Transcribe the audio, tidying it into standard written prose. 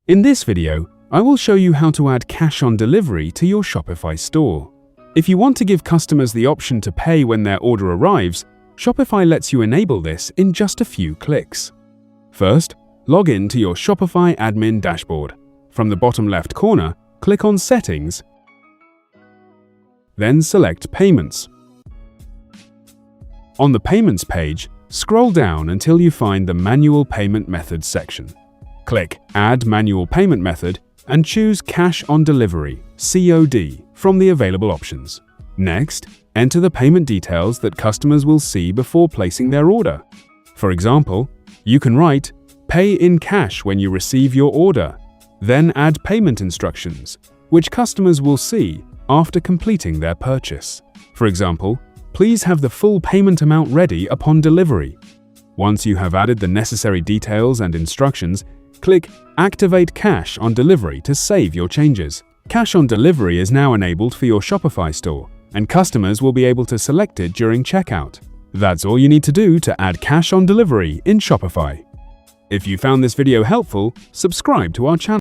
In this video, I will show you how to add cash on delivery to your Shopify store. If you want to give customers the option to pay when their order arrives, Shopify lets you enable this in just a few clicks. First, log in to your Shopify admin dashboard. From the bottom left corner, click on Settings, then select Payments. On the Payments page, scroll down until you find the Manual Payment Methods section. Click Add Manual Payment Method and choose Cash on Delivery (COD) from the available options. Next, enter the payment details that customers will see before placing their order. For example, you can write, "Pay in cash when you receive your order," then add payment instructions, which customers will see after completing their purchase. For example, please have the full payment amount ready upon delivery. Once you have added the necessary details and instructions, click Activate Cash on Delivery to save your changes. Cash on Delivery is now enabled for your Shopify store, and customers will be able to select it during checkout. That's all you need to do to add Cash on Delivery in Shopify. If you found this video helpful, subscribe to our channel.